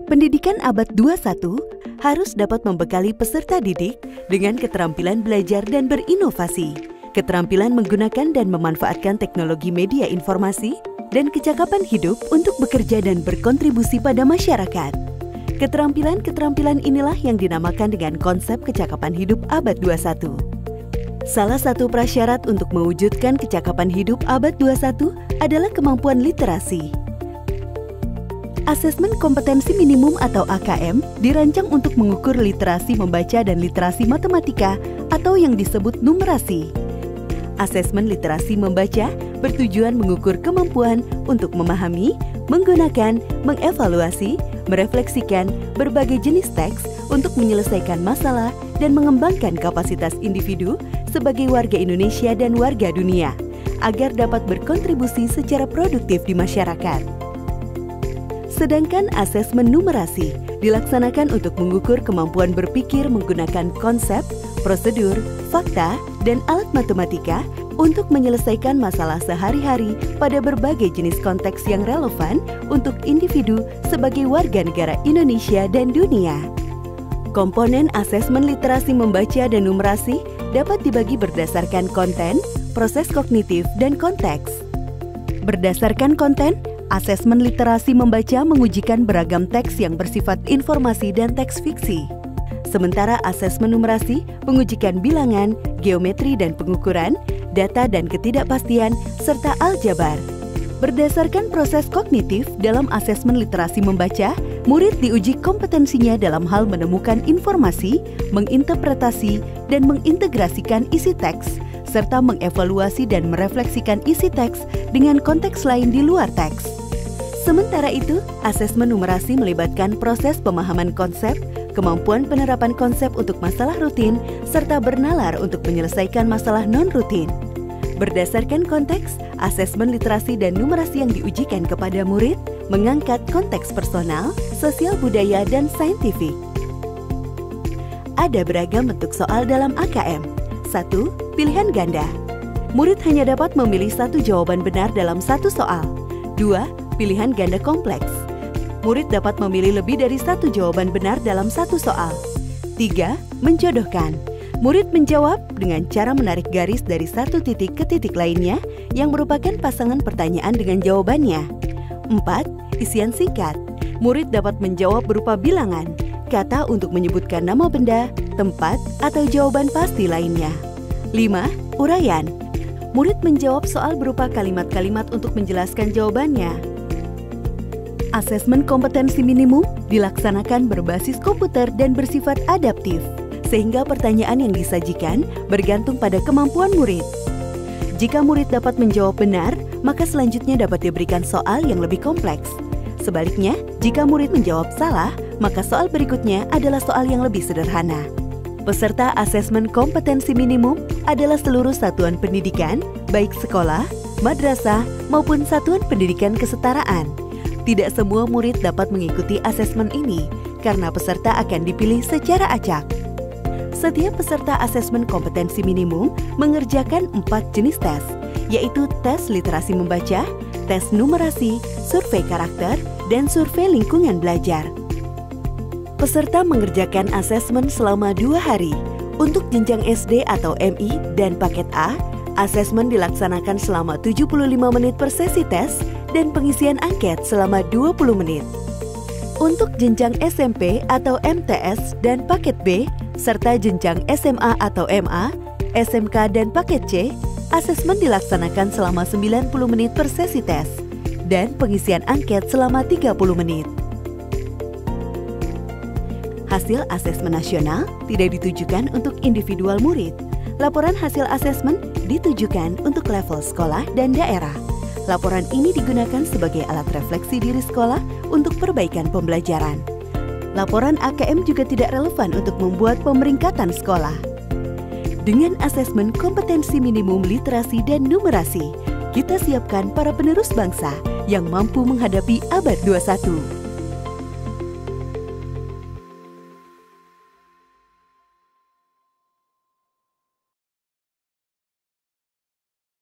Pendidikan abad 21 harus dapat membekali peserta didik dengan keterampilan belajar dan berinovasi, keterampilan menggunakan dan memanfaatkan teknologi media informasi, dan kecakapan hidup untuk bekerja dan berkontribusi pada masyarakat. Keterampilan-keterampilan inilah yang dinamakan dengan konsep kecakapan hidup abad 21. Salah satu prasyarat untuk mewujudkan kecakapan hidup abad 21 adalah kemampuan literasi. Asesmen kompetensi minimum atau AKM dirancang untuk mengukur literasi membaca dan literasi matematika atau yang disebut numerasi. Asesmen literasi membaca bertujuan mengukur kemampuan untuk memahami, menggunakan, mengevaluasi, merefleksikan berbagai jenis teks untuk menyelesaikan masalah dan mengembangkan kapasitas individu sebagai warga Indonesia dan warga dunia agar dapat berkontribusi secara produktif di masyarakat. Sedangkan asesmen numerasi dilaksanakan untuk mengukur kemampuan berpikir menggunakan konsep, prosedur, fakta, dan alat matematika untuk menyelesaikan masalah sehari-hari pada berbagai jenis konteks yang relevan untuk individu sebagai warga negara Indonesia dan dunia. Komponen asesmen literasi membaca dan numerasi dapat dibagi berdasarkan konten, proses kognitif, dan konteks. Berdasarkan konten, asesmen literasi membaca mengujikan beragam teks yang bersifat informasi dan teks fiksi. Sementara asesmen numerasi mengujikan bilangan, geometri dan pengukuran, data dan ketidakpastian, serta aljabar. Berdasarkan proses kognitif dalam asesmen literasi membaca, murid diuji kompetensinya dalam hal menemukan informasi, menginterpretasi, dan mengintegrasikan isi teks, serta mengevaluasi dan merefleksikan isi teks dengan konteks lain di luar teks. Sementara itu, asesmen numerasi melibatkan proses pemahaman konsep, kemampuan penerapan konsep untuk masalah rutin, serta bernalar untuk menyelesaikan masalah non-rutin. Berdasarkan konteks, asesmen literasi dan numerasi yang diujikan kepada murid mengangkat konteks personal, sosial budaya, dan saintifik. Ada beragam bentuk soal dalam AKM. 1. Pilihan ganda. Murid hanya dapat memilih satu jawaban benar dalam satu soal. 2. Pilihan ganda kompleks. Murid dapat memilih lebih dari satu jawaban benar dalam satu soal. 3. Menjodohkan. Murid menjawab dengan cara menarik garis dari satu titik ke titik lainnya yang merupakan pasangan pertanyaan dengan jawabannya. 4. Isian singkat. Murid dapat menjawab berupa bilangan, kata untuk menyebutkan nama benda, tempat, atau jawaban pasti lainnya. 5. Uraian. Murid menjawab soal berupa kalimat-kalimat untuk menjelaskan jawabannya. Asesmen kompetensi minimum dilaksanakan berbasis komputer dan bersifat adaptif, sehingga pertanyaan yang disajikan bergantung pada kemampuan murid. Jika murid dapat menjawab benar, maka selanjutnya dapat diberikan soal yang lebih kompleks. Sebaliknya, jika murid menjawab salah, maka soal berikutnya adalah soal yang lebih sederhana. Peserta asesmen kompetensi minimum adalah seluruh satuan pendidikan, baik sekolah, madrasah, maupun satuan pendidikan kesetaraan. Tidak semua murid dapat mengikuti asesmen ini, karena peserta akan dipilih secara acak. Setiap peserta asesmen kompetensi minimum mengerjakan 4 jenis tes, yaitu tes literasi membaca, tes numerasi, survei karakter, dan survei lingkungan belajar. Peserta mengerjakan asesmen selama 2 hari. Untuk jenjang SD atau MI dan paket A, asesmen dilaksanakan selama 75 menit per sesi tes dan pengisian angket selama 20 menit. Untuk jenjang SMP atau MTS dan paket B, serta jenjang SMA atau MA, SMK dan paket C, asesmen dilaksanakan selama 90 menit per sesi tes dan pengisian angket selama 30 menit. Hasil asesmen nasional tidak ditujukan untuk individual murid. Laporan hasil asesmen ditujukan untuk level sekolah dan daerah. Laporan ini digunakan sebagai alat refleksi diri sekolah untuk perbaikan pembelajaran. Laporan AKM juga tidak relevan untuk membuat pemeringkatan sekolah. Dengan asesmen kompetensi minimum literasi dan numerasi, kita siapkan para penerus bangsa yang mampu menghadapi abad 21.